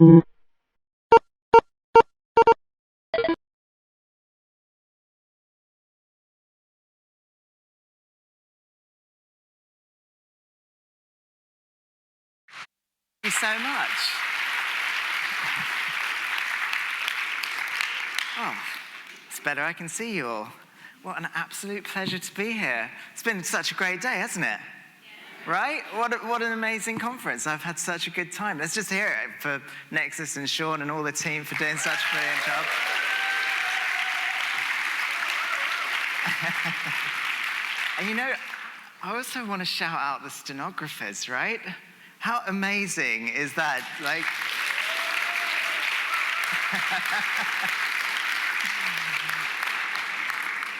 you so much. Oh, it's better I can see you all. What an absolute pleasure to be here. It's been such a great day, hasn't it? Right? What an amazing conference. I've had such a good time. Let's just hear it for Nexus and Sean and all the team for doing such a brilliant job. And you know, I also want to shout out the stenographers, right? How amazing is that? Like,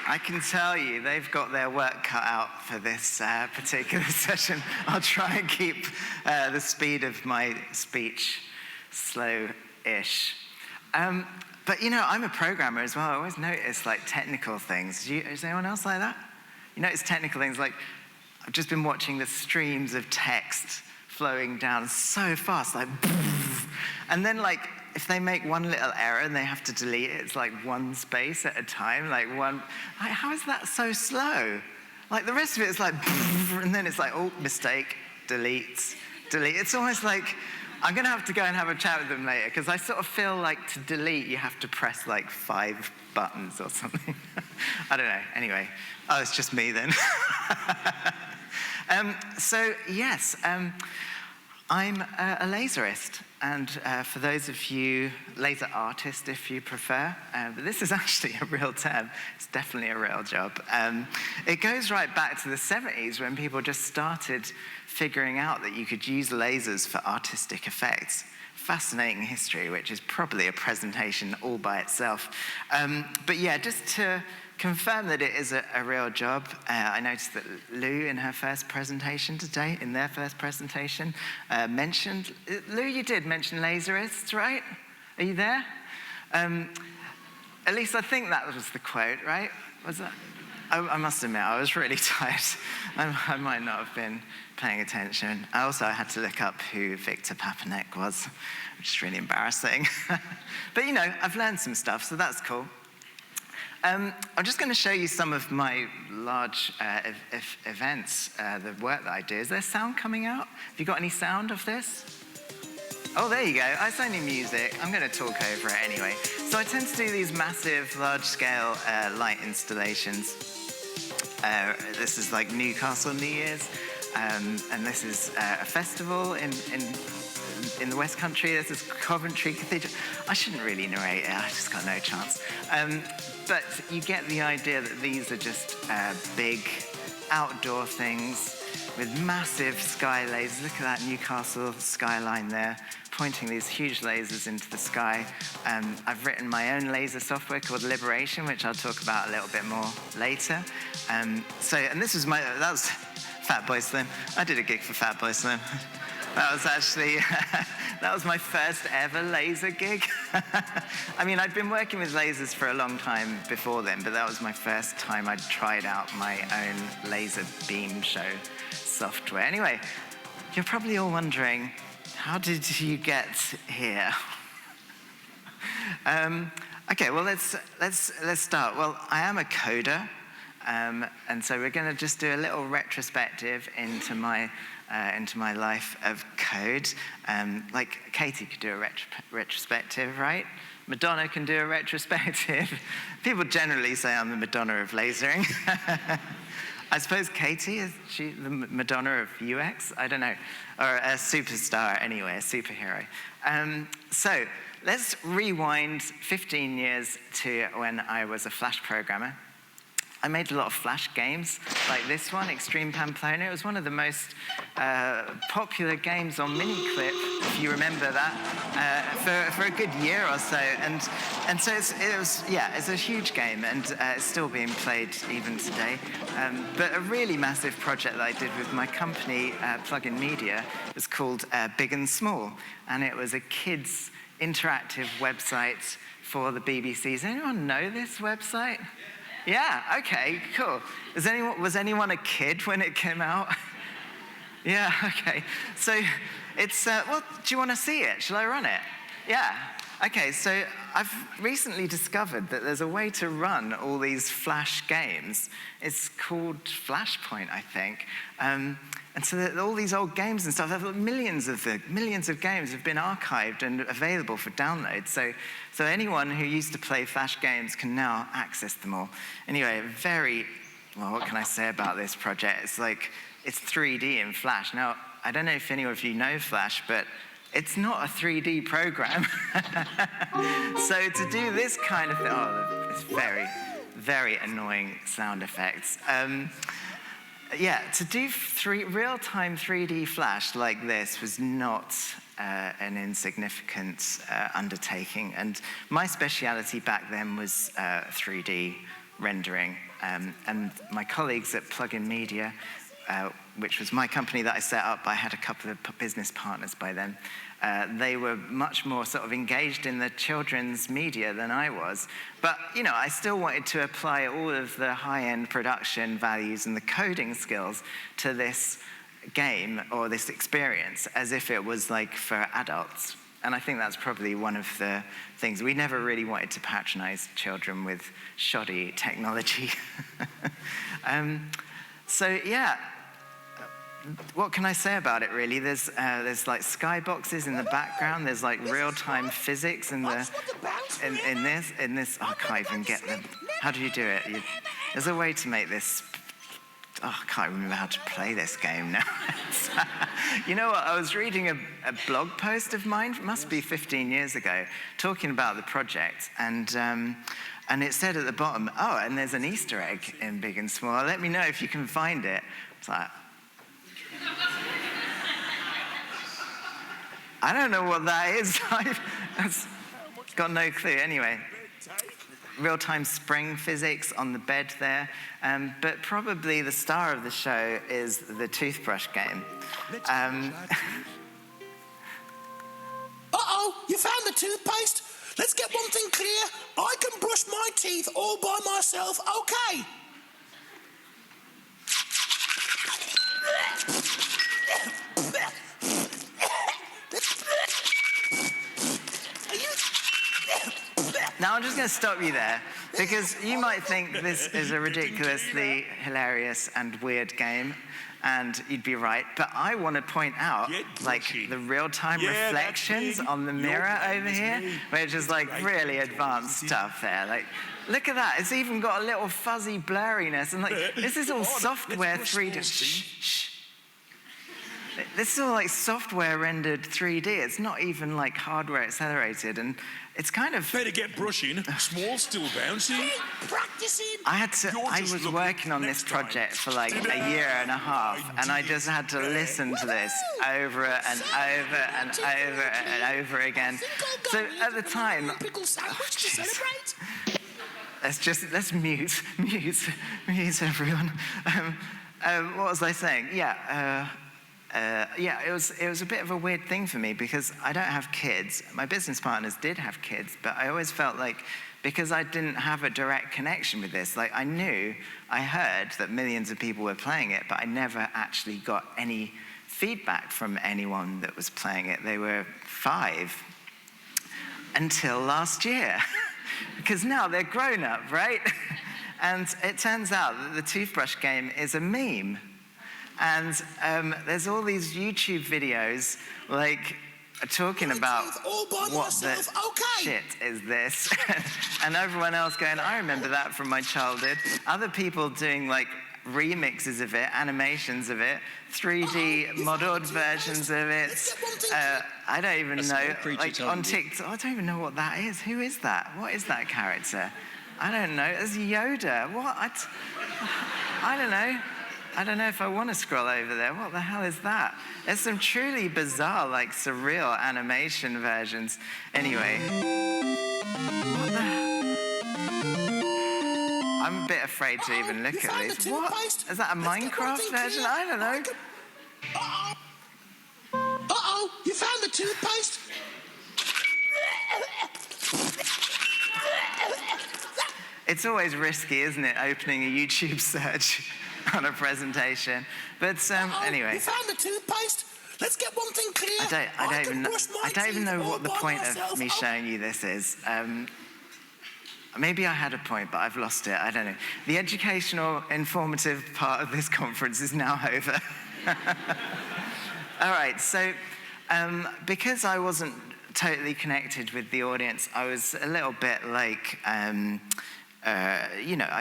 I can tell you, they've got their work cut out for this particular session. I'll try and keep the speed of my speech slow-ish. But you know, I'm a programmer as well. I always notice like technical things. Is anyone else like that? You notice technical things like, I've just been watching the streams of text flowing down so fast, like, and then like, if they make one little error and they have to delete it, it's like one space at a time, like how is that so slow? Like the rest of it is like, and then it's like, oh, mistake, delete. It's almost like, I'm gonna have to go and have a chat with them later, because I sort of feel like to delete, you have to press like 5 buttons or something. I don't know, anyway. Oh, it's just me then. So yes, I'm a laserist, and for those of you, laser artist if you prefer, but this is actually a real term. It's definitely a real job. It goes right back to the 70s when people just started figuring out that you could use lasers for artistic effects. Fascinating history, which is probably a presentation all by itself. But yeah, just to confirm that it is a real job. I noticed that Lou, in their first presentation today, mentioned, Lou, you did mention laserists, right? Are you there? At least I think that was the quote, right? Was that? I must admit, I was really tired. I might not have been paying attention. I had to look up who Victor Papanek was, which is really embarrassing. But you know, I've learned some stuff, so that's cool. I'm just going to show you some of my large events, the work that I do. Is there sound coming out? Have you got any sound of this? Oh, there you go. It's only music. I'm going to talk over it anyway. So I tend to do these massive, large-scale light installations. This is like Newcastle New Year's, and this is a festival in the West Country. This is Coventry Cathedral. I shouldn't really narrate it. I just got no chance. But you get the idea that these are just big outdoor things with massive sky lasers. Look at that Newcastle skyline there, pointing these huge lasers into the sky. I've written my own laser software called Liberation, which I'll talk about a little bit more later. And this was that was Fatboy Slim. I did a gig for Fatboy Slim. That was actually, that was my first ever laser gig. I mean, I'd been working with lasers for a long time before then, but that was my first time I'd tried out my own laser beam show software. Anyway, you're probably all wondering, how did you get here? Okay, well, let's start. Well, I am a coder, and so we're going to just do a little retrospective into my life of code. Like Katie could do a retrospective, right? Madonna can do a retrospective. People generally say I'm the Madonna of lasering. I suppose Katie, is she the Madonna of UX? I don't know. Or a superstar anyway, a superhero. So let's rewind 15 years to when I was a Flash programmer. I made a lot of Flash games, like this one, Extreme Pamplona. It was one of the most popular games on Miniclip, if you remember that, for a good year or so. And so it's a huge game, and it's still being played even today. But a really massive project that I did with my company, Plugin Media, was called Big and Small, and it was a kids' interactive website for the BBC. Does anyone know this website? Yeah, okay, cool. Was anyone a kid when it came out? Yeah, okay. So it's, well, do you want to see it? Shall I run it? Yeah. Okay, so I've recently discovered that there's a way to run all these Flash games. It's called Flashpoint, I think. And so all these old games and stuff, millions of games have been archived and available for download. So anyone who used to play Flash games can now access them all. Anyway, well, what can I say about this project? It's 3D in Flash. Now, I don't know if any of you know Flash, but it's not a 3D program. So to do this kind of thing, it's very, very annoying sound effects. Yeah, to do real-time 3D Flash like this was not an insignificant undertaking. And my speciality back then was 3D rendering. And my colleagues at Plugin Media, which was my company that I set up, I had a couple of business partners by then. They were much more sort of engaged in the children's media than I was. But, I still wanted to apply all of the high-end production values and the coding skills to this game or this experience as if it was for adults. And I think that's probably one of the things. We never really wanted to patronize children with shoddy technology. So, yeah. What can I say about it, really? There's skyboxes in the background. There's real-time physics in this. I can't even get them. How do you do it? There's a way to make this. I can't remember how to play this game now. You know what? I was reading a blog post of mine. It must be 15 years ago, talking about the project, and it said at the bottom, and there's an Easter egg in Big and Small. Let me know if you can find it. It's like, I don't know what that is. I've got no clue. Anyway, real-time spring physics on the bed there. But probably the star of the show is the toothbrush game. Uh-oh, you found the toothpaste? Let's get one thing clear. I can brush my teeth all by myself, okay? Now I'm just going to stop you there, because you might think this is a ridiculously hilarious and weird game, and you'd be right. But I want to point out, the real-time reflections on the mirror over here, which is really advanced stuff there. Look at that. It's even got a little fuzzy blurriness, and this is all software 3D. Shh. This is all software rendered 3D. It's not even hardware accelerated, and it's kind of. Better get brushing. Small still bouncing. Practicing. I was working on this project for a year and a half, and I just had to listen to this over and over and over and over again. So at the time, let's mute everyone. What was I saying? It was a bit of a weird thing for me because I don't have kids. My business partners did have kids, but I always felt because I didn't have a direct connection with this, I heard that millions of people were playing it, but I never actually got any feedback from anyone that was playing it. They were 5 until last year, because now they're grown up, right? And it turns out that the toothbrush game is a meme. And there's all these YouTube videos talking about what the shit is this, and everyone else going, I remember that from my childhood. Other people doing remixes of it, animations of it, 3D modeled versions of it. I don't even know. On TikTok, I don't even know what that is. Who is that? What is that character? I don't know. It's Yoda. What? I don't know. I don't know if I want to scroll over there. What the hell is that? There's some truly bizarre, surreal animation versions. Anyway. What the hell? I'm a bit afraid to even look at this. What? Is that a Minecraft version? I don't know. Uh-oh, you found the toothpaste? It's always risky, isn't it, opening a YouTube search on a presentation. But anyway. You found the toothpaste? Let's get one thing clear. I don't even know what the point of me showing you this is. Maybe I had a point, but I've lost it. I don't know. The educational, informative part of this conference is now over. All right, so because I wasn't totally connected with the audience, I was a little bit like, I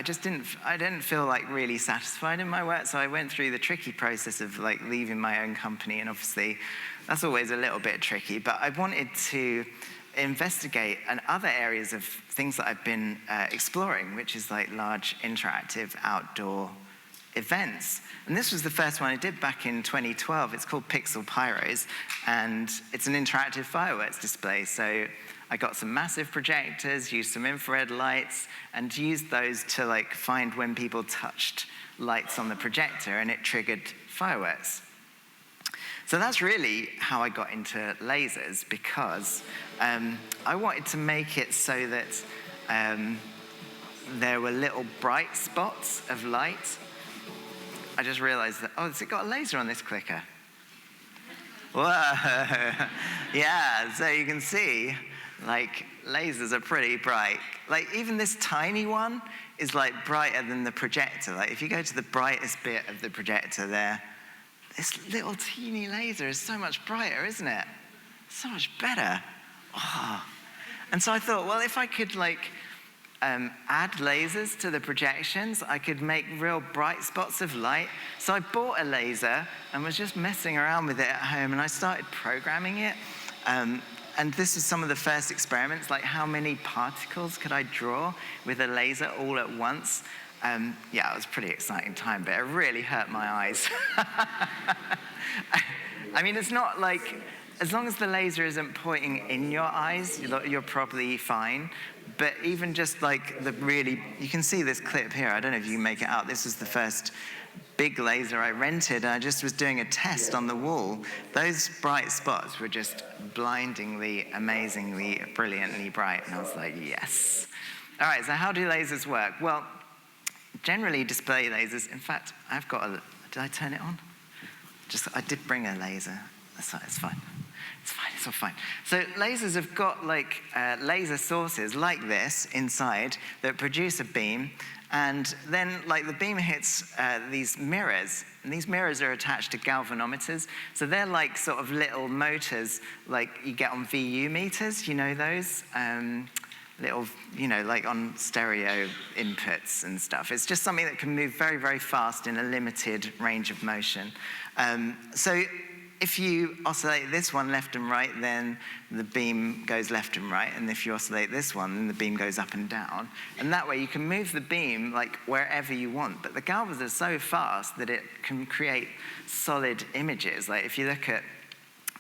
didn't feel like really satisfied in my work, so I went through the tricky process of like leaving my own company, and obviously that's always a little bit tricky, but I wanted to investigate other areas of things that I've been exploring, which is like large interactive outdoor events. And this was the first one I did back in 2012. It's called Pixel Pyros, and it's an interactive fireworks display. So I got some massive projectors, used some infrared lights, and used those to like find when people touched lights on the projector, and it triggered fireworks. So that's really how I got into lasers, because I wanted to make it so that there were little bright spots of light. I just realized that, has it got a laser on this clicker? Whoa, yeah, so you can see, like, lasers are pretty bright. Like, even this tiny one is, like, brighter than the projector. Like, if you go to the brightest bit of the projector there, this little teeny laser is so much brighter, isn't it? So much better. Oh. And so I thought, well, if I could, like, add lasers to the projections, I could make real bright spots of light. So I bought a laser and was just messing around with it at home, and I started programming it. And this was some of the first experiments, like how many particles could I draw with a laser all at once? Yeah, it was a pretty exciting time, but it really hurt my eyes. I mean, it's not like, as long as the laser isn't pointing in your eyes, you're probably fine. But even just like you can see this clip here. I don't know if you can make it out. This was the first big laser I rented, and I just was doing a test on the wall. Those bright spots were just blindingly, amazingly, brilliantly bright. And I was like, yes. All right, so how do lasers work? Well, generally display lasers. In fact, I've got did I turn it on? I did bring a laser. It's fine. It's fine, it's all fine. So lasers have got like laser sources like this inside that produce a beam, and then like the beam hits these mirrors, and these mirrors are attached to galvanometers. So they're like sort of little motors like you get on VU meters, you know those? Little, like on stereo inputs and stuff. It's just something that can move very, very fast in a limited range of motion. So if you oscillate this one left and right, then the beam goes left and right. And if you oscillate this one, then the beam goes up and down. And that way you can move the beam like wherever you want. But the galvans are so fast that it can create solid images. Like if you look at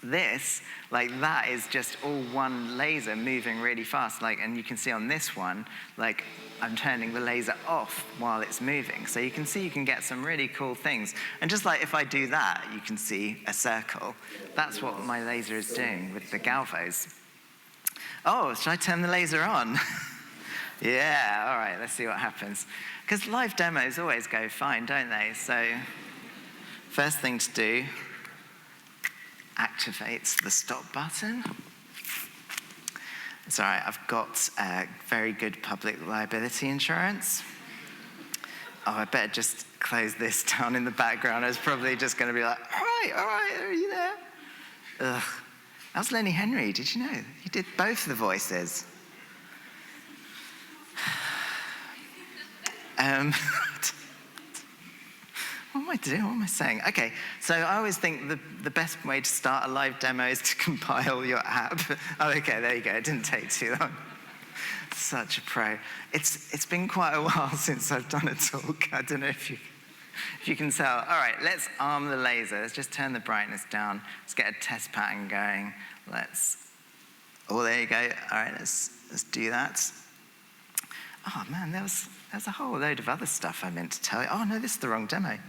this, like that is just all one laser moving really fast. Like, and you can see on this one, like I'm turning the laser off while it's moving. So you can see you can get some really cool things. And just like if I do that, you can see a circle. That's what my laser is doing with the galvos. Oh, should I turn the laser on? Yeah, all right, let's see what happens. Because live demos always go fine, don't they? So first thing to do, activates the stop button. It's all right, I've got very good public liability insurance. Oh, I better just close this down in the background. I was probably just going to be like, all right, are you there? Ugh. That was Lenny Henry, did you know? He did both the voices. What am I doing? What am I saying? Okay, so I always think the best way to start a live demo is to compile your app. Oh, okay, there you go. It didn't take too long. Such a pro. It's been quite a while since I've done a talk. I don't know if you can tell. All right, let's arm the laser. Let's just turn the brightness down. Let's get a test pattern going. Oh, there you go. All right, let's do that. Oh man, there's a whole load of other stuff I meant to tell you. Oh no, this is the wrong demo.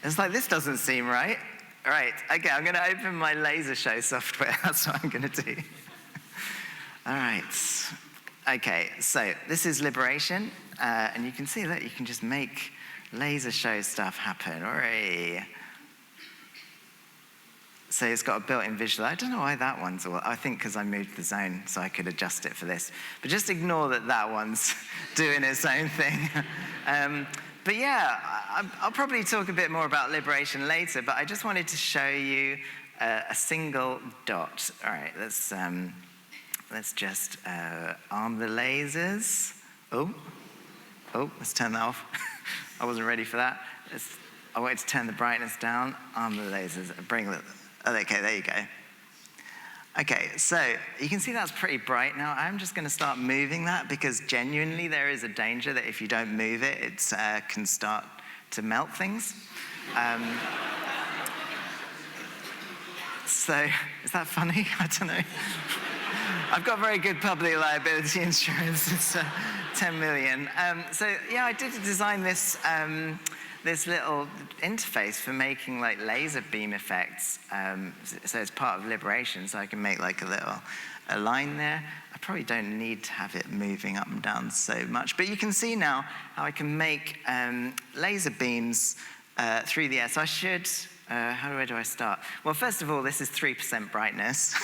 It's like, this doesn't seem right. All right, okay, I'm gonna open my laser show software. That's what I'm gonna do. All right, okay, so this is Liberation. And you can see that you can just make laser show stuff happen. Hooray. So it's got a built-in visual. I don't know why that one's all, I think because I moved the zone so I could adjust it for this. But just ignore that that one's doing its own thing. But yeah, I'll probably talk a bit more about liberation later, but I just wanted to show you a single dot. All right, let's just arm the lasers. Oh, let's turn that off. I wasn't ready for that. I wanted to turn the brightness down, arm the lasers, bring the, okay, there you go. Okay, so you can see that's pretty bright now. I'm just gonna start moving that because genuinely there is a danger that if you don't move it, it can start to melt things. So, is that funny? I don't know. I've got very good public liability insurance. It's 10 million. So yeah, I did design this this little interface for making like laser beam effects. So it's part of liberation, so I can make like a line there. I probably don't need to have it moving up and down so much, but you can see now how I can make laser beams through the air. So I should, where do I start? Well, first of all, this is 3% brightness.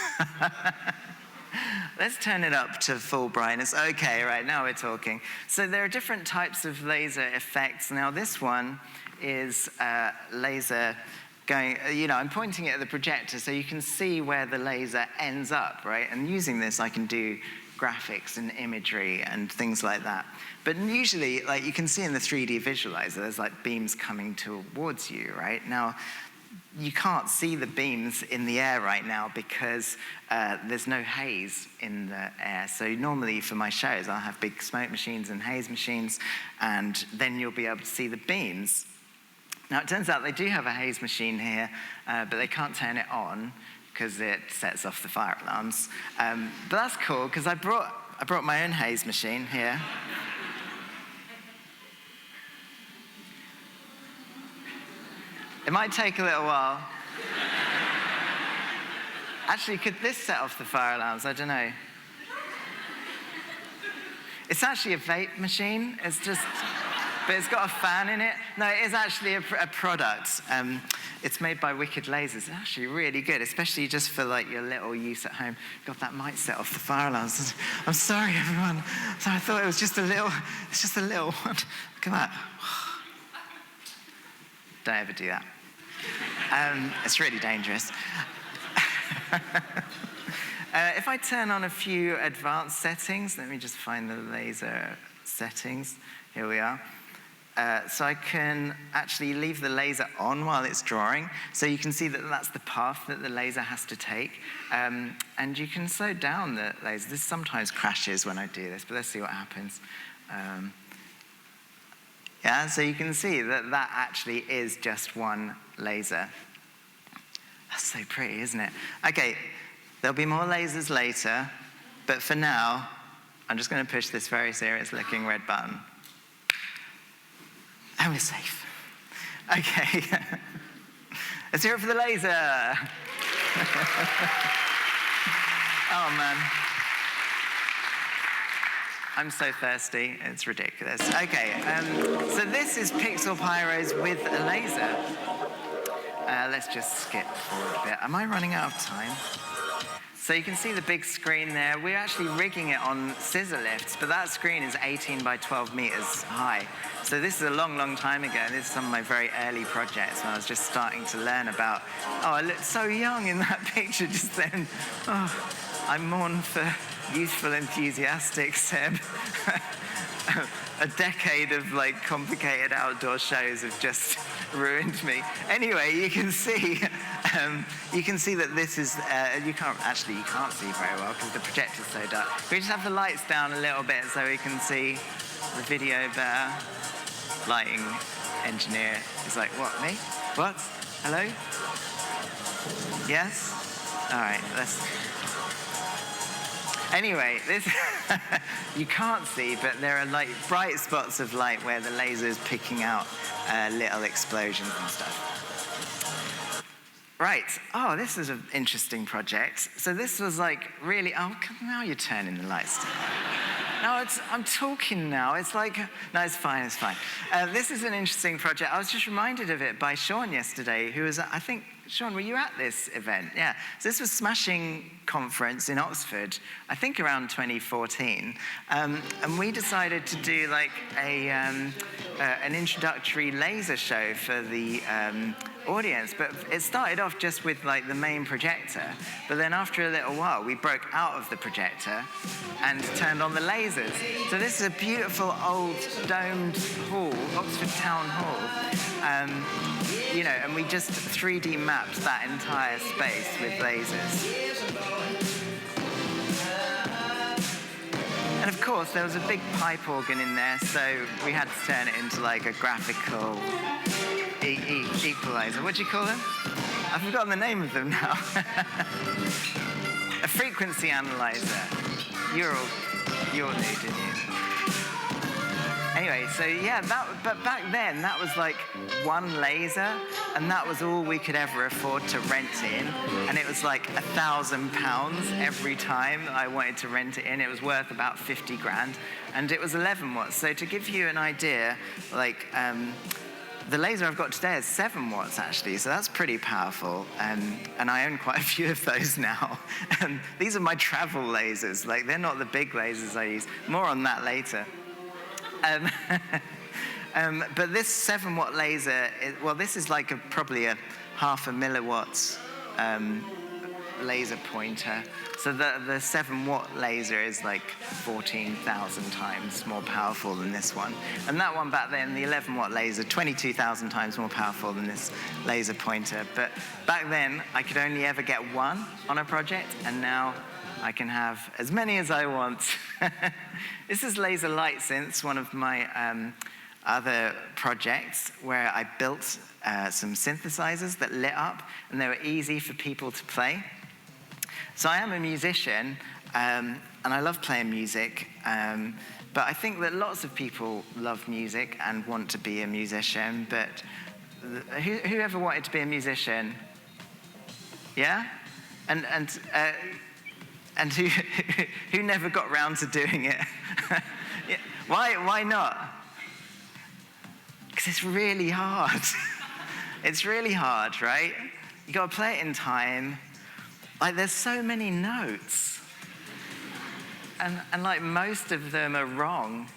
Let's turn it up to full brightness. Okay, right, now we're talking. So there are different types of laser effects. Now this one is laser going, I'm pointing it at the projector so you can see where the laser ends up, right? And using this, I can do graphics and imagery and things like that. But usually, like you can see in the 3D visualizer, there's like beams coming towards you, right? Now, you can't see the beams in the air right now because there's no haze in the air. So normally for my shows, I'll have big smoke machines and haze machines, and then you'll be able to see the beams. Now it turns out they do have a haze machine here, but they can't turn it on because it sets off the fire alarms. But that's cool because I brought my own haze machine here. It might take a little while. Actually, could this set off the fire alarms? I don't know. It's actually a vape machine. It's just, but it's got a fan in it. No, it is actually a product. It's made by Wicked Lasers. It's actually really good, especially just for like your little use at home. God, that might set off the fire alarms. I'm sorry, everyone. So I thought it was just a little, it's just a little one. Look at that. Don't ever do that. It's really dangerous. If I turn on a few advanced settings, let me just find the laser settings. Here we are. So I can actually leave the laser on while it's drawing. So you can see that that's the path that the laser has to take. And you can slow down the laser. This sometimes crashes when I do this, but let's see what happens. Yeah, so you can see that that actually is just one laser. That's so pretty, isn't it? Okay, there'll be more lasers later, but for now, I'm just going to push this very serious-looking red button. And we're safe. Okay. Let's hear it for the laser. Oh, man. I'm so thirsty, it's ridiculous. Okay, so this is Pixel Pyros with a laser. Let's just skip forward a bit. Am I running out of time? So you can see the big screen there. We're actually rigging it on scissor lifts, but that screen is 18 by 12 meters high. So this is a long, long time ago. This is some of my very early projects when I was just starting to learn about, I looked so young in that picture just then. Oh, I mourn for youthful, enthusiastic Seb. A decade of like complicated outdoor shows have just ruined me. Anyway, you can see that this is you can't see very well because the projector's so dark. We just have the lights down a little bit so we can see the video better. Lighting engineer is like, what, me? What? Hello? Yes? All right, let's. Anyway, this you can't see, but there are like bright spots of light where the laser is picking out little explosions and stuff. Right. Oh, this is an interesting project. So this was like really. Oh, now you're turning the lights down. No, I'm talking now. It's like, no, it's fine, it's fine. This is an interesting project. I was just reminded of it by Sean yesterday, who was, I think, Sean, were you at this event? Yeah. So this was Smashing Conference in Oxford, I think around 2014. And we decided to do like an introductory laser show for the audience, but it started off just with like the main projector, but then after a little while we broke out of the projector and turned on the lasers. So this is a beautiful old domed hall, Oxford Town Hall, you know, and we just 3D mapped that entire space with lasers. And of course there was a big pipe organ in there, so we had to turn it into like a graphical equalizer. What do you call them? I've forgotten the name of them now. A frequency analyzer. You're new, didn't you? Anyway, so yeah, but back then that was like one laser, and that was all we could ever afford to rent in. And it was like £1,000 every time I wanted to rent it in. It was worth about 50 grand, and it was 11 watts. So to give you an idea, like, the laser I've got today is 7 watts, actually, so that's pretty powerful, and I own quite a few of those now. And these are my travel lasers, like, they're not the big lasers I use. More on that later. But this 7 watt laser, well, this is like probably a 0.5 milliwatts laser pointer. So the 7 watt laser is like 14,000 times more powerful than this one. And that one back then, the 11 watt laser, 22,000 times more powerful than this laser pointer. But back then, I could only ever get one on a project, and now I can have as many as I want. This is Laser Light Synths, one of my other projects where I built some synthesizers that lit up, and they were easy for people to play. So I am a musician, and I love playing music, but I think that lots of people love music and want to be a musician, but who ever wanted to be a musician? Yeah? And who never got round to doing it? Yeah. Why not? Because it's really hard. It's really hard, right? You got to play it in time. Like, there's so many notes, and like most of them are wrong.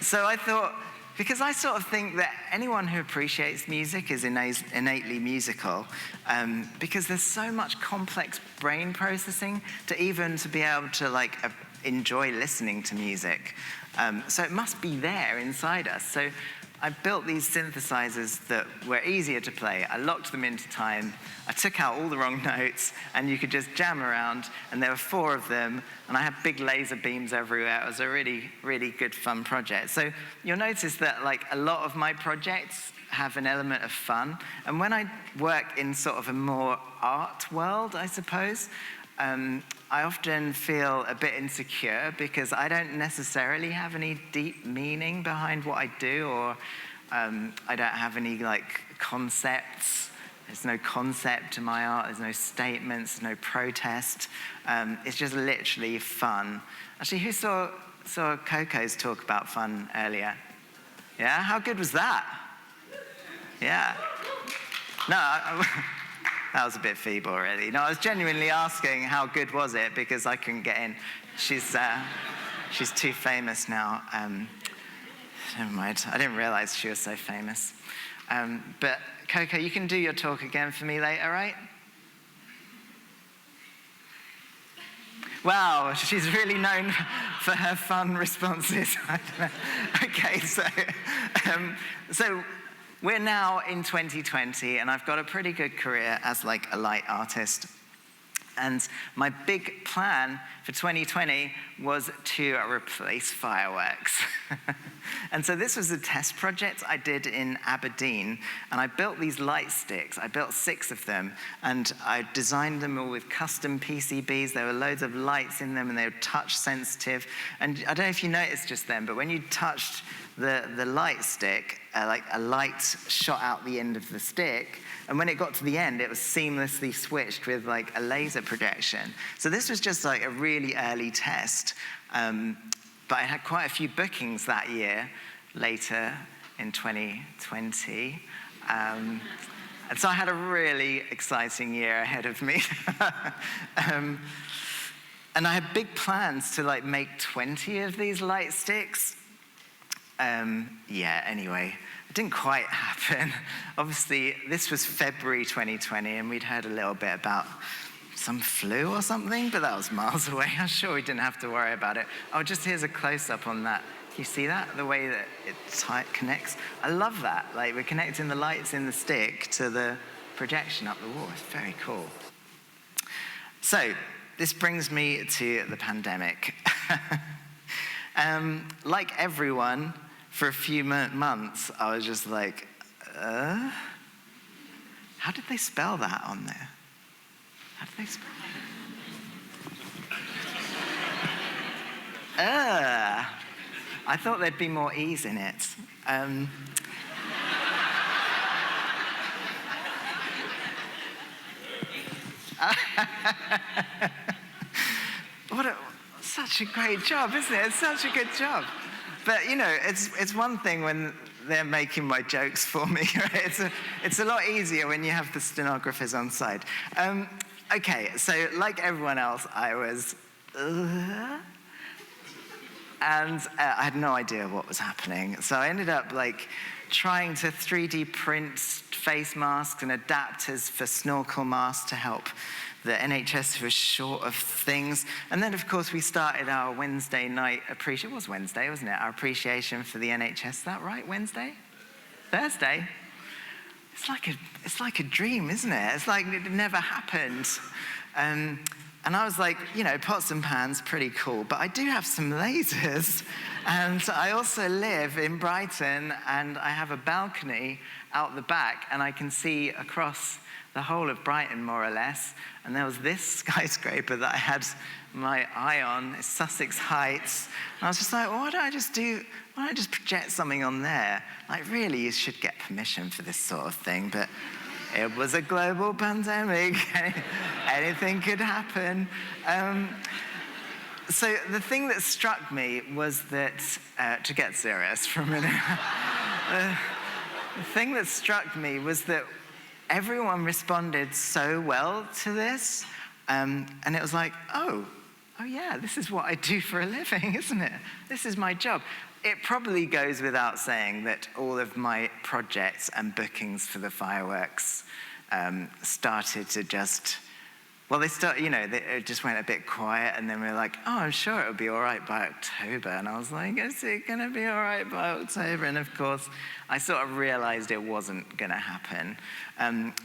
So I thought, because I sort of think that anyone who appreciates music is innately musical, because there's so much complex brain processing to be able to like enjoy listening to music. So it must be there inside us. So I built these synthesizers that were easier to play. I locked them into time. I took out all the wrong notes, and you could just jam around, and there were 4 of them, and I had big laser beams everywhere. It was a really, really good fun project. So you'll notice that like a lot of my projects have an element of fun, and when I work in sort of a more art world, I suppose, I often feel a bit insecure because I don't necessarily have any deep meaning behind what I do, or I don't have any like concepts. There's no concept to my art, there's no statements, no protest. It's just literally fun. Actually, who saw Coco's talk about fun earlier? Yeah, how good was that? Yeah. No, that was a bit feeble, really. No, I was genuinely asking how good was it, because I couldn't get in. She's too famous now. Never mind. I didn't realize she was so famous. But Coco, you can do your talk again for me later, right? Wow, she's really known for her fun responses. Okay, so we're now in 2020, and I've got a pretty good career as like a light artist. And my big plan for 2020 was to replace fireworks. And so this was a test project I did in Aberdeen, and I built these light sticks. I built 6 of them, and I designed them all with custom PCBs. There were loads of lights in them, and they were touch sensitive. And I don't know if you noticed just then, but when you touched the light stick, like a light shot out the end of the stick, and when it got to the end, it was seamlessly switched with like a laser projection. So this was just like a really early test. But I had quite a few bookings that year, later in 2020. And so I had a really exciting year ahead of me. And I had big plans to like make 20 of these light sticks. Anyway, it didn't quite happen. Obviously, this was February 2020, and we'd heard a little bit about some flu or something, but that was miles away. I'm sure we didn't have to worry about it. Oh, just here's a close-up on that. You see that? The way that it connects? I love that. Like, we're connecting the lights in the stick to the projection up the wall. It's very cool. So, this brings me to the pandemic. Like everyone, for a few months, I was just like, how did they spell that on there? How did they spell it? I thought there'd be more E's in it. Such a great job, isn't it? It's such a good job. But, you know, it's one thing when they're making my jokes for me. Right? It's a lot easier when you have the stenographers on side. Okay, so like everyone else, I was, and I had no idea what was happening. So I ended up like trying to 3D print face masks and adapters for snorkel masks to help the NHS who was short of things. And then, of course, we started our Wednesday night appreciation. It was Wednesday, wasn't it? Our appreciation for the NHS. Is that right? Wednesday? Thursday? It's like a dream, isn't it? It's like it never happened. And I was like, you know, pots and pans, pretty cool. But I do have some lasers. And I also live in Brighton, and I have a balcony out the back, and I can see across the whole of Brighton, more or less. And there was this skyscraper that I had my eye on, it's Sussex Heights. And I was just like, well, why don't I just project something on there? Like, really, you should get permission for this sort of thing. But it was a global pandemic. Anything could happen. So the thing that struck me was that, to get serious for a minute, the thing that struck me was that everyone responded so well to this, and it was like, oh yeah, this is what I do for a living, isn't it? This is my job. It probably goes without saying that all of my projects and bookings for the fireworks started to just, well, it just went a bit quiet, and then we were like, oh, I'm sure it'll be all right by October. And I was like, is it going to be all right by October? And of course, I sort of realized it wasn't going to happen.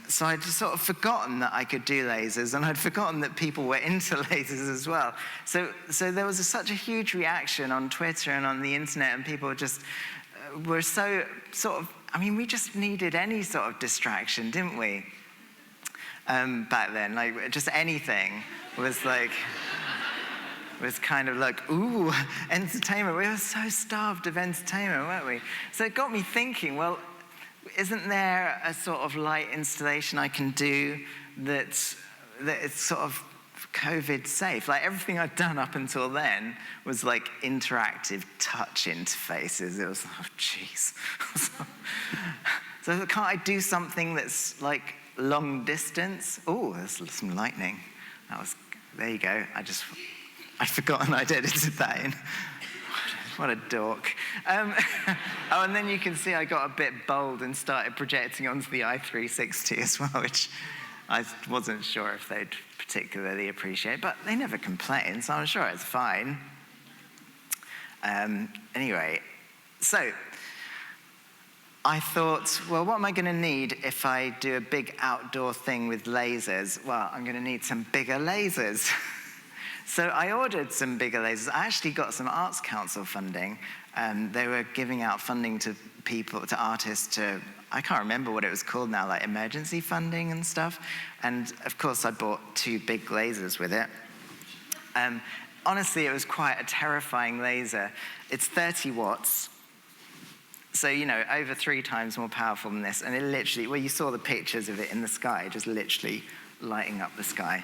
So I'd just sort of forgotten that I could do lasers, and I'd forgotten that people were into lasers as well. So there was such a huge reaction on Twitter and on the internet, and people just were so sort of, I mean, we just needed any sort of distraction, didn't we? Back then, like just anything was kind of like, ooh, entertainment. We were so starved of entertainment, weren't we? So it got me thinking, well, isn't there a sort of light installation I can do that it's sort of COVID safe? Like everything I'd done up until then was like interactive touch interfaces. It was, oh, jeez. So can't I do something that's like long distance? Oh, there's some lightning. There you go. I'd forgotten I'd edited that in. What a dork. Oh, and then you can see I got a bit bold and started projecting onto the i360 as well, which I wasn't sure if they'd particularly appreciate, but they never complain, so I'm sure it's fine. Anyway, so I thought, well, what am I going to need if I do a big outdoor thing with lasers? Well, I'm going to need some bigger lasers. So I ordered some bigger lasers. I actually got some Arts Council funding They were giving out funding to people, to artists, I can't remember what it was called now, like emergency funding and stuff. And of course, I bought 2 big lasers with it. Honestly, it was quite a terrifying laser. It's 30 watts. So, over 3 times more powerful than this. And it literally, well, you saw the pictures of it in the sky, just literally lighting up the sky.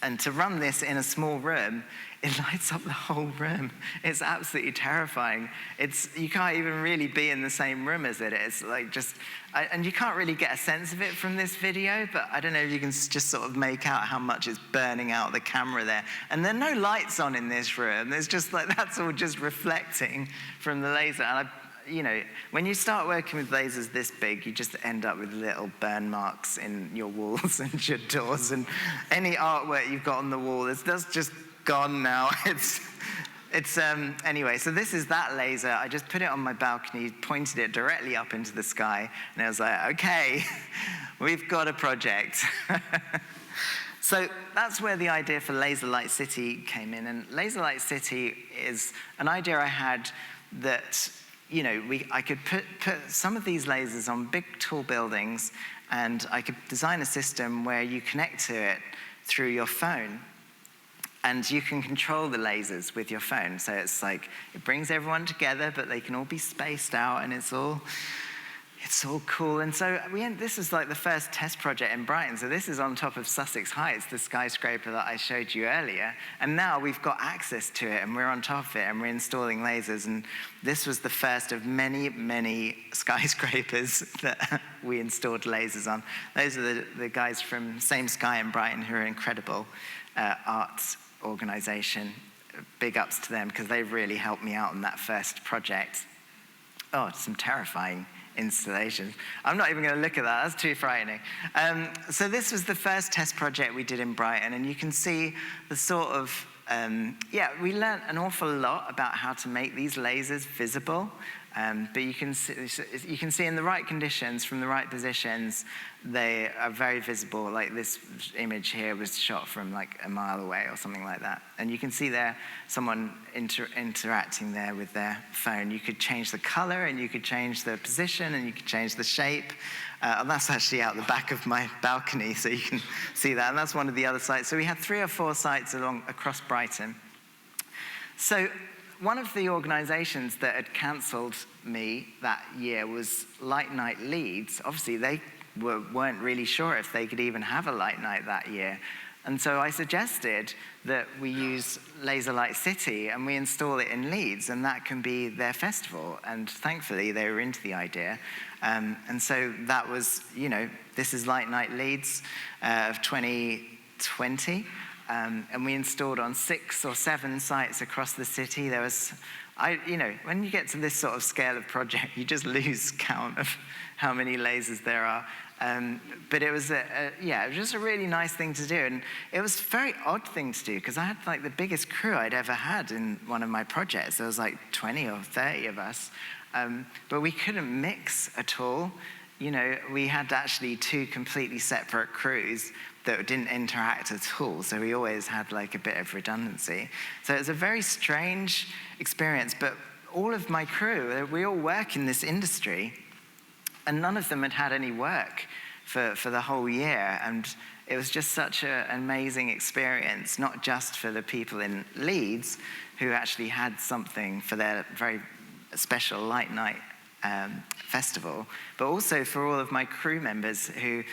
And to run this in a small room, it lights up the whole room. It's absolutely terrifying. You can't even really be in the same room as it. It's like and you can't really get a sense of it from this video, but I don't know if you can just sort of make out how much it's burning out the camera there. And there are no lights on in this room. There's just that's all just reflecting from the laser. And when you start working with lasers this big, you just end up with little burn marks in your walls and your doors, and any artwork you've got on the wall, that's just gone now. Anyway, so this is that laser. I just put it on my balcony, pointed it directly up into the sky, and I was like, okay, we've got a project. So that's where the idea for Laser Light City came in, and Laser Light City is an idea I had that I could put some of these lasers on big, tall buildings, and I could design a system where you connect to it through your phone, and you can control the lasers with your phone. So it's like, it brings everyone together, but they can all be spaced out, and it's all cool. And so this is like the first test project in Brighton. So this is on top of Sussex Heights, the skyscraper that I showed you earlier. And now we've got access to it, and we're on top of it, and we're installing lasers. And this was the first of many, many skyscrapers that we installed lasers on. Those are the guys from Same Sky in Brighton, who are incredible arts organization. Big ups to them, because they really helped me out on that first project. Oh, some terrifying installations. I'm not even going to look at that. That's too frightening. So this was the first test project we did in Brighton, and you can see the sort of, we learned an awful lot about how to make these lasers visible. But you can see in the right conditions, from the right positions, they are very visible. Like this image here was shot from like a mile away or something like that. And you can see there someone interacting there with their phone. You could change the color, and you could change the position, and you could change the shape. And that's actually out the back of my balcony, so you can see that. And that's one of the other sites. So we had 3 or 4 sites across Brighton. So one of the organizations that had cancelled me that year was Light Night Leeds. Obviously, they weren't really sure if they could even have a light night that year. And so I suggested that we use Laser Light City and we install it in Leeds, and that can be their festival. And thankfully, they were into the idea. And so that was, this is Light Night Leeds of 2020. And we installed on 6 or 7 sites across the city. There was, when you get to this sort of scale of project, you just lose count of how many lasers there are. But it was, it was just a really nice thing to do. And it was a very odd thing to do, because I had like the biggest crew I'd ever had in one of my projects. There was like 20 or 30 of us. But we couldn't mix at all. We had actually 2 completely separate crews that didn't interact at all. So we always had like a bit of redundancy. So it was a very strange experience, but all of my crew, we all work in this industry, and none of them had had any work for the whole year. And it was just such an amazing experience, not just for the people in Leeds who actually had something for their very special light night festival, but also for all of my crew members who,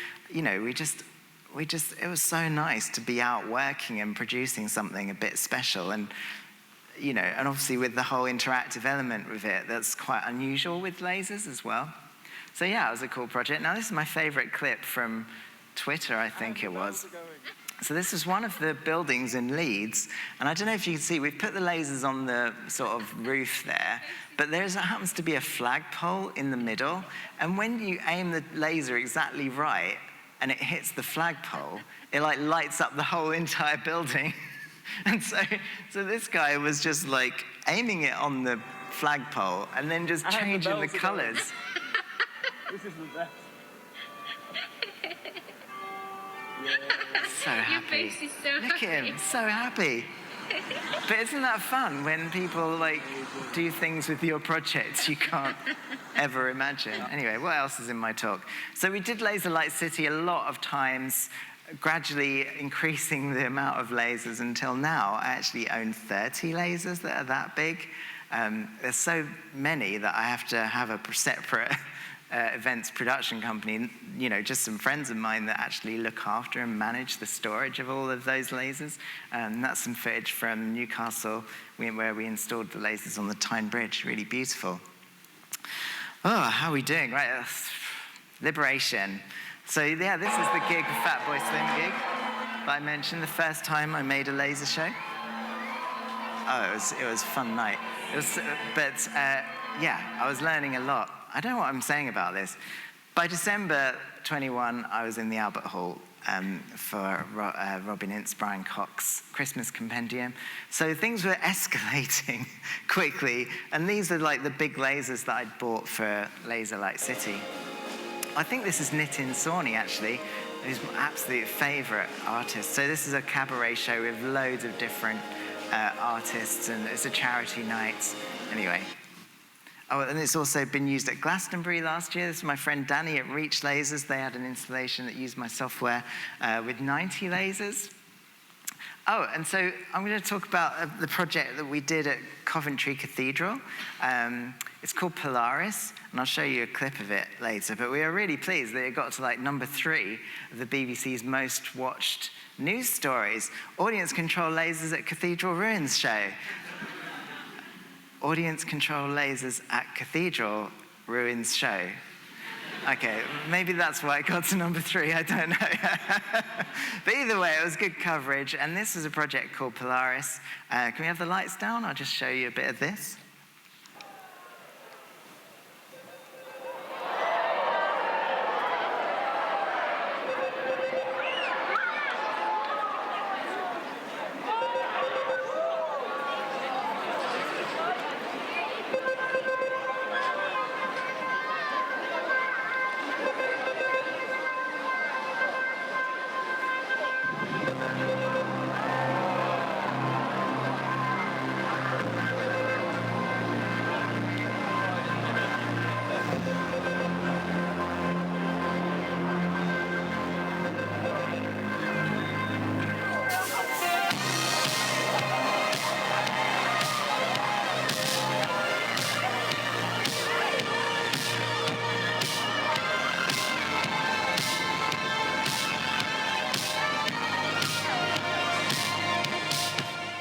it was so nice to be out working and producing something a bit special. And, and obviously with the whole interactive element with it, that's quite unusual with lasers as well. So yeah, it was a cool project. Now this is my favorite clip from Twitter, I think it was. So this is one of the buildings in Leeds, and I don't know if you can see, we've put the lasers on the sort of roof there, but there happens to be a flagpole in the middle, and when you aim the laser exactly right, and it hits the flagpole, it like lights up the whole entire building. And so this guy was just like aiming it on the flagpole and then just changing the colors. This is the best. So happy. Your face is so Look at him, so happy. But isn't that fun when people like do things with your projects you can't ever imagine? Anyway, what else is in my talk? So we did Laser Light City a lot of times, gradually increasing the amount of lasers until now. I actually own 30 lasers that are that big. There's so many that I have to have a separate events production company, you know, just some friends of mine that actually look after and manage the storage of all of those lasers. That's some footage from Newcastle where we installed the lasers on the Tyne Bridge, really beautiful. Oh, how are we doing? Right, liberation. So yeah, this is the gig, the Fat Boy Slim gig that I mentioned, the first time I made a laser show. Oh, it was a fun night. Yeah, I was learning a lot. I don't know what I'm saying about this. By December 21, I was in the Albert Hall for Robin Ince, Brian Cox Christmas Compendium. So things were escalating quickly, and these are like the big lasers that I'd bought for Laser Light City. I think this is Nitin Sawhney, actually, who's my absolute favorite artist. So this is a cabaret show with loads of different artists, and it's a charity night. Anyway. Oh, and it's also been used at Glastonbury last year. This is my friend Danny at Reach Lasers. They had an installation that used my software with 90 lasers. Oh, and so I'm going to talk about the project that we did at Coventry Cathedral. It's called Polaris, and I'll show you a clip of it later. But we are really pleased that it got to like number 3 of the BBC's most watched news stories. Audience control lasers at Cathedral Ruins show. Audience control lasers at Cathedral Ruins show. Okay, maybe that's why it got to number 3, I don't know. But either way, it was good coverage, and this is a project called Polaris. Can we have the lights down? I'll just show you a bit of this.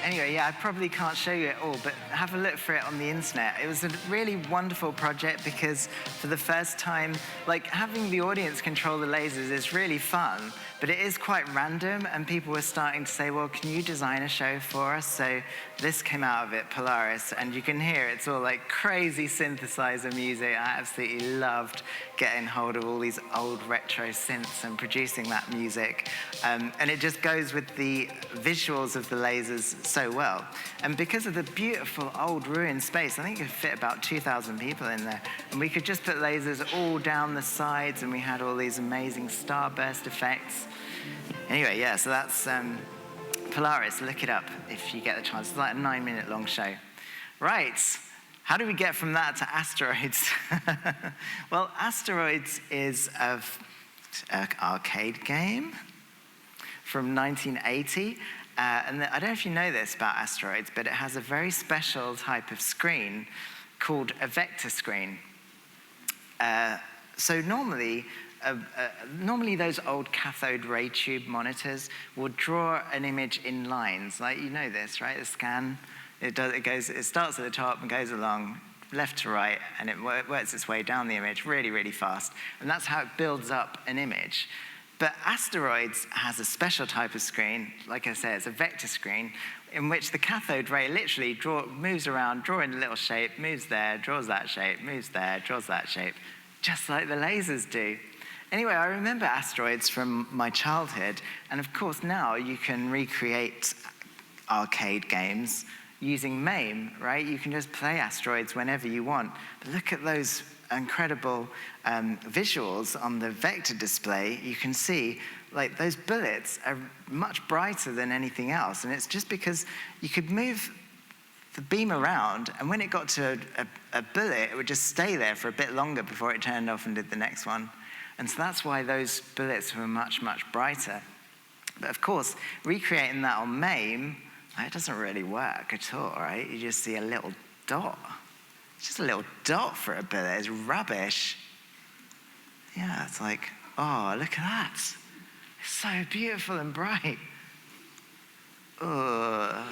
Anyway, yeah, I probably can't show you it all, but have a look for it on the internet. It was a really wonderful project because for the first time, like having the audience control the lasers is really fun, but it is quite random, and people were starting to say, well, can you design a show for us? So this came out of it, Polaris, and you can hear it's all like crazy synthesizer music. I absolutely loved getting hold of all these old retro synths and producing that music. And it just goes with the visuals of the lasers so well. And because of the beautiful old ruined space, I think it could fit about 2,000 people in there. And we could just put lasers all down the sides, and we had all these amazing starburst effects. Anyway, yeah, so that's Polaris. Look it up if you get the chance. It's like a 9-minute long show. Right. How do we get from that to asteroids? Well, asteroids is an arcade game from 1980. And I don't know if you know this about asteroids, but it has a very special type of screen called a vector screen. So normally those old cathode ray tube monitors would draw an image in lines. Like, you know this, right? The scan, it starts at the top and goes along left to right, and it works its way down the image really, really fast. And that's how it builds up an image. But asteroids has a special type of screen. Like I said, it's a vector screen in which the cathode ray literally moves around, drawing a little shape, moves there, draws that shape, moves there, draws that shape, just like the lasers do. Anyway, I remember asteroids from my childhood, and of course now you can recreate arcade games using MAME, right? You can just play asteroids whenever you want. But look at those incredible visuals on the vector display, you can see like those bullets are much brighter than anything else. And it's just because you could move the beam around, and when it got to a bullet, it would just stay there for a bit longer before it turned off and did the next one. And so that's why those bullets were much, much brighter. But of course, recreating that on MAME, it doesn't really work at all, right? You just see a little dot. It's just a little dot for a bullet. It's rubbish. Yeah, it's like, oh, look at that. It's so beautiful and bright. Ugh.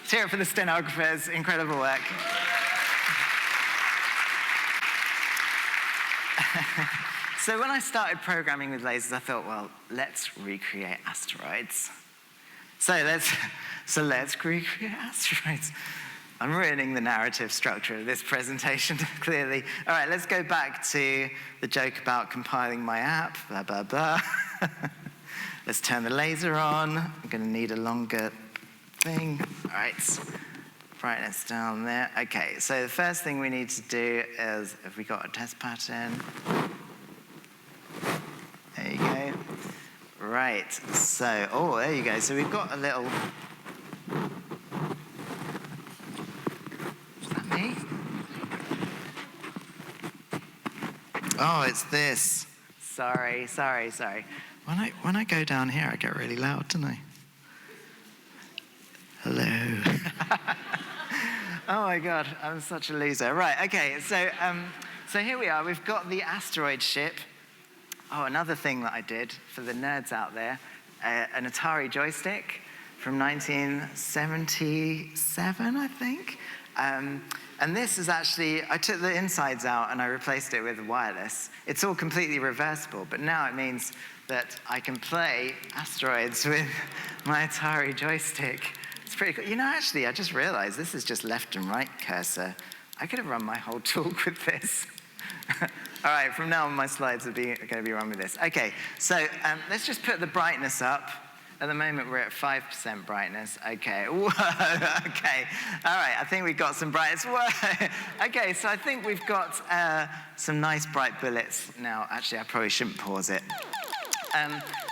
Let's hear it for the stenographers. Incredible work. So when I started programming with lasers, I thought, well, let's recreate asteroids. So let's recreate asteroids. I'm ruining the narrative structure of this presentation, clearly. All right, let's go back to the joke about compiling my app, blah, blah, blah. Let's turn the laser on. I'm going to need a longer thing. All right, brightness down there. Okay, so the first thing we need to do is, have we got a test pattern? There you go. Right, so, oh, there you go. So we've got a little... Is that me? Oh, it's this. Sorry. When I go down here, I get really loud, don't I? Hello. Oh my God, I'm such a loser. Right, okay, so here we are. We've got the asteroid ship. Oh, another thing that I did for the nerds out there, an Atari joystick from 1977, I think. And this is actually, I took the insides out and I replaced it with wireless. It's all completely reversible, but now it means that I can play asteroids with my Atari joystick. It's pretty cool. You know, actually, I just realized this is just left and right cursor. I could have run my whole talk with this. All right, from now on, my slides are going to be run with this. Okay, so let's just put the brightness up. At the moment, we're at 5% brightness. Okay, whoa, okay. All right, I think we've got some brightness. Whoa. Okay, so I think we've got some nice bright bullets now. Actually, I probably shouldn't pause it.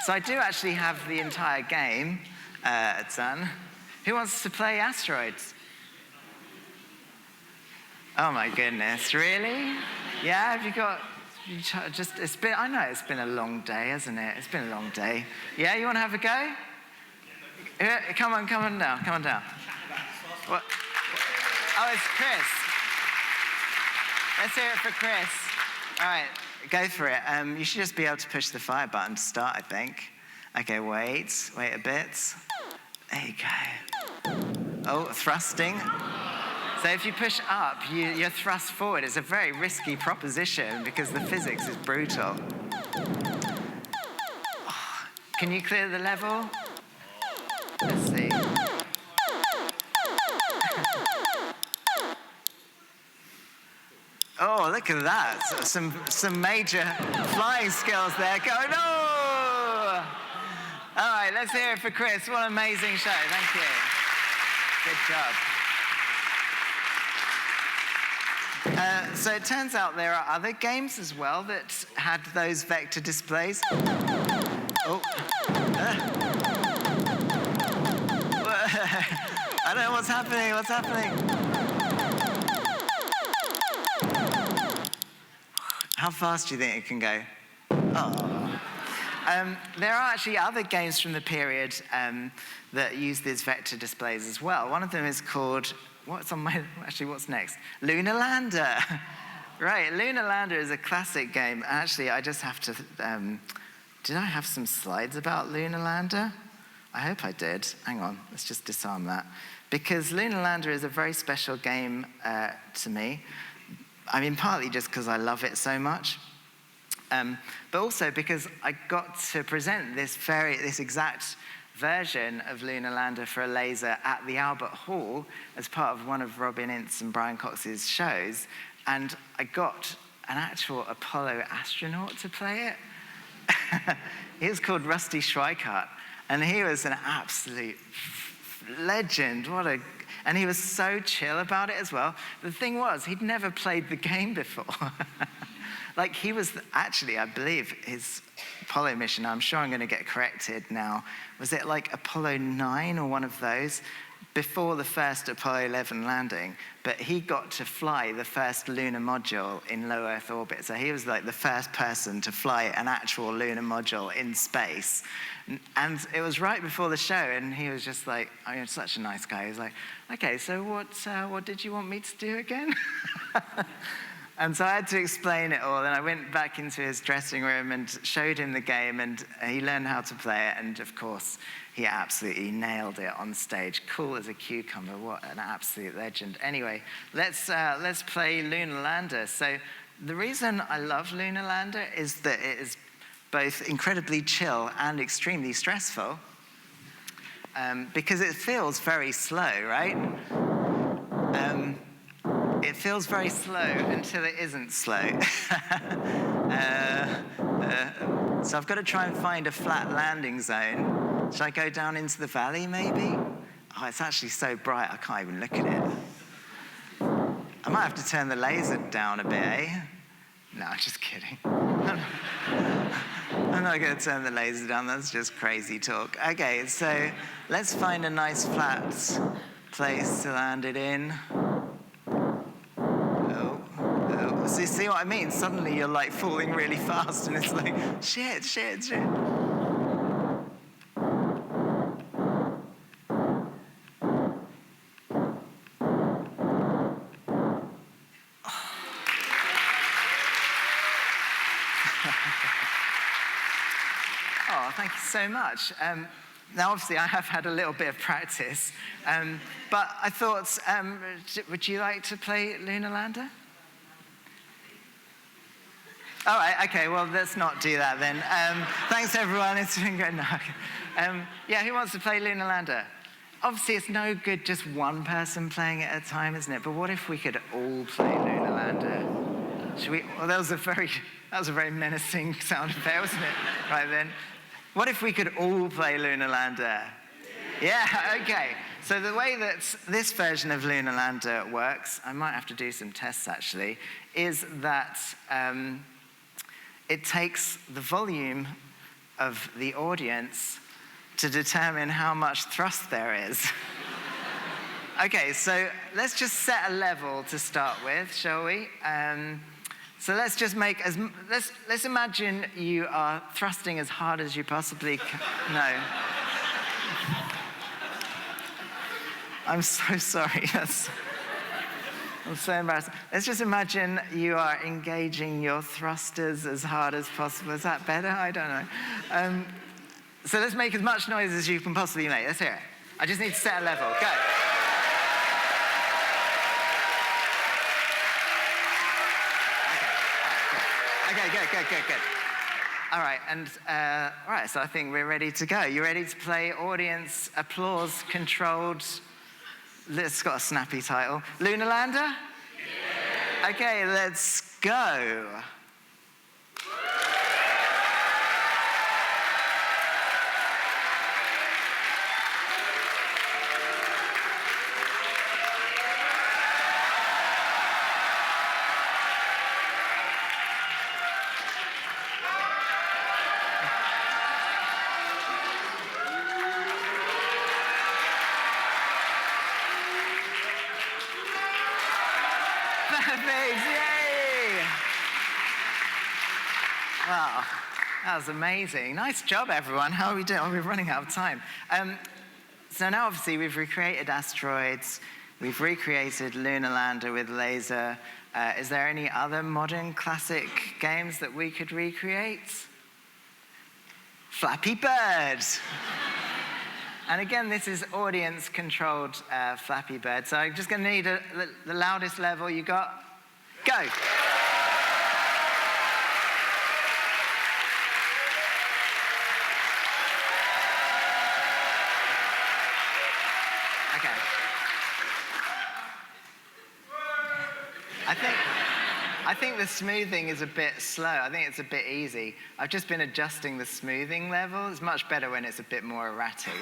So I do actually have the entire game done. Who wants to play asteroids? Oh my goodness, really? Yeah, have you got, I know it's been a long day, hasn't it? It's been a long day. Yeah, you want to have a go? Come on down. What? Oh, it's Chris. Let's hear it for Chris. All right, go for it. You should just be able to push the fire button to start, I think. Okay, wait a bit. There you go. Oh, thrusting. So if you push up, you're thrust forward. It's a very risky proposition because the physics is brutal. Oh, can you clear the level? Let's see. Oh, look at that. So some major flying skills there going, no! All right, let's hear it for Chris. What an amazing show. Thank you. Good job. So it turns out there are other games as well that had those vector displays. Oh. I don't know what's happening. How fast do you think it can go? Oh. There are actually other games from the period that use these vector displays as well. One of them is called, what's next? Lunar Lander. Right, Lunar Lander is a classic game. Actually, I just have to, did I have some slides about Lunar Lander? I hope I did. Hang on, let's just disarm that. Because Lunar Lander is a very special game to me. I mean, partly just because I love it so much. But also because I got to present this exact version of Lunar Lander for a laser at the Albert Hall as part of one of Robin Ince and Brian Cox's shows. And I got an actual Apollo astronaut to play it. He was called Rusty Schweikart, and he was an absolute legend. And he was so chill about it as well. The thing was, he'd never played the game before. Like, he was actually, I believe, his Apollo mission, I'm sure I'm going to get corrected now, was it like Apollo 9 or one of those? Before the first Apollo 11 landing, but he got to fly the first lunar module in low Earth orbit. So he was like the first person to fly an actual lunar module in space. And it was right before the show, and he was just like, I mean, such a nice guy. He was like, okay, so what did you want me to do again? And so I had to explain it all, and I went back into his dressing room and showed him the game, and he learned how to play it, and of course, he absolutely nailed it on stage. Cool as a cucumber, what an absolute legend. Anyway, let's play Lunar Lander. So the reason I love Lunar Lander is that it is both incredibly chill and extremely stressful, because it feels very slow, right? It feels very slow until it isn't slow. So I've got to try and find a flat landing zone. Should I go down into the valley, maybe? Oh, it's actually so bright, I can't even look at it. I might have to turn the laser down a bit, eh? No, just kidding. I'm not going to turn the laser down, that's just crazy talk. Okay, so let's find a nice flat place to land it in. So you see what I mean? Suddenly you're like falling really fast and it's like, shit. Oh, thank you so much. Now, obviously, I have had a little bit of practice, but I thought, would you like to play Lunar Lander? All right, okay, well, let's not do that then. Thanks, everyone. It's been good. No, okay. Yeah, who wants to play Lunar Lander? Obviously, it's no good just one person playing it at a time, isn't it? But what if we could all play Lunar Lander? Should we? Well, that was a very menacing sound effect, wasn't it? Right then. What if we could all play Lunar Lander? Yeah, okay. So the way that this version of Lunar Lander works, I might have to do some tests actually, is that it takes the volume of the audience to determine how much thrust there is. Okay, so let's just set a level to start with, shall we? So let's just make let's imagine you are thrusting as hard as you possibly can. No. I'm so sorry. I'm so embarrassed. Let's just imagine you are engaging your thrusters as hard as possible. Is that better? I don't know. So let's make as much noise as you can possibly make. Let's hear it. I just need to set a level. Go. Okay, good. All right, and all right, so I think we're ready to go. You ready to play audience applause controlled? It's got a snappy title. Lunar Lander? Yeah. Okay, let's go. Yay! Wow, that was amazing. Nice job, everyone. How are we doing? Oh, we're running out of time. So now, obviously, we've recreated asteroids. We've recreated Lunar Lander with laser. Is there any other modern classic games that we could recreate? Flappy Bird. And again, this is audience-controlled Flappy Bird. So I'm just going to need the loudest level you got. Go. Okay. I think the smoothing is a bit slow. I think it's a bit easy. I've just been adjusting the smoothing level. It's much better when it's a bit more erratic.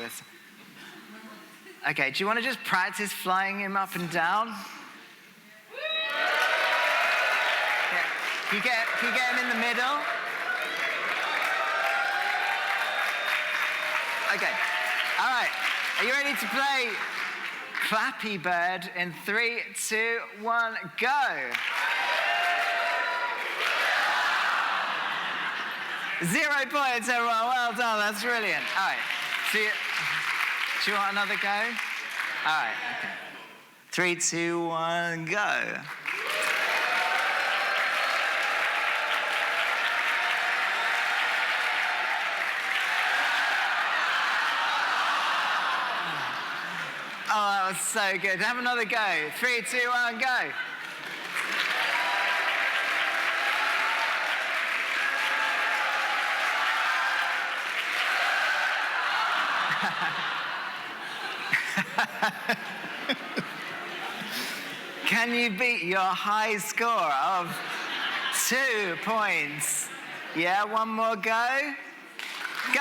Okay, do you want to just practice flying him up and down? Yeah. Can you get him in the middle? Okay. All right. Are you ready to play Flappy Bird in 3, 2, 1, go? Zero points, everyone. Well done. That's brilliant. All right. Do you want another go? All right. Okay. 3, 2, 1, go. Oh, that was so good. Have another go. 3, 2, 1, go. Can you beat your high score of 2 points? Yeah, one more go. Go.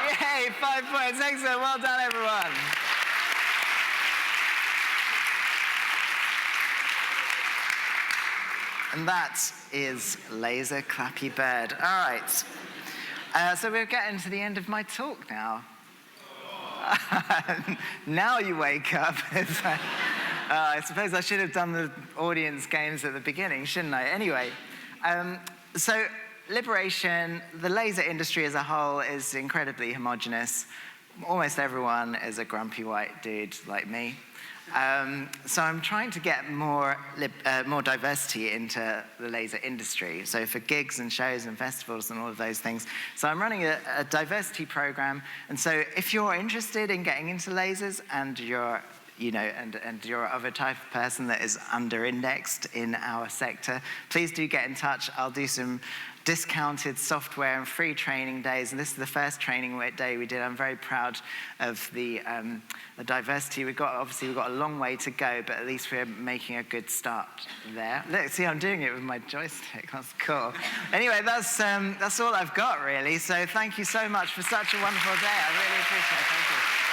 Yay, 5 points. Excellent. Well done, everyone. And that is Laser Clappy Bird. All right. So we're getting to the end of my talk now. Now you wake up. I suppose I should have done the audience games at the beginning, shouldn't I? Anyway, so liberation, the laser industry as a whole is incredibly homogenous. Almost everyone is a grumpy white dude like me. So I'm trying to get more diversity into the laser industry. So for gigs and shows and festivals and all of those things. So I'm running a diversity program. And so if you're interested in getting into lasers and you're and you're of a type of person that is under-indexed in our sector, please do get in touch. I'll do some discounted software and free training days, and this is the first training day we did. I'm very proud of the diversity we've got. Obviously, we've got a long way to go, but at least we're making a good start there. Look, see, I'm doing it with my joystick. That's cool. Anyway, that's all I've got, really. So thank you so much for such a wonderful day. I really appreciate it. Thank you.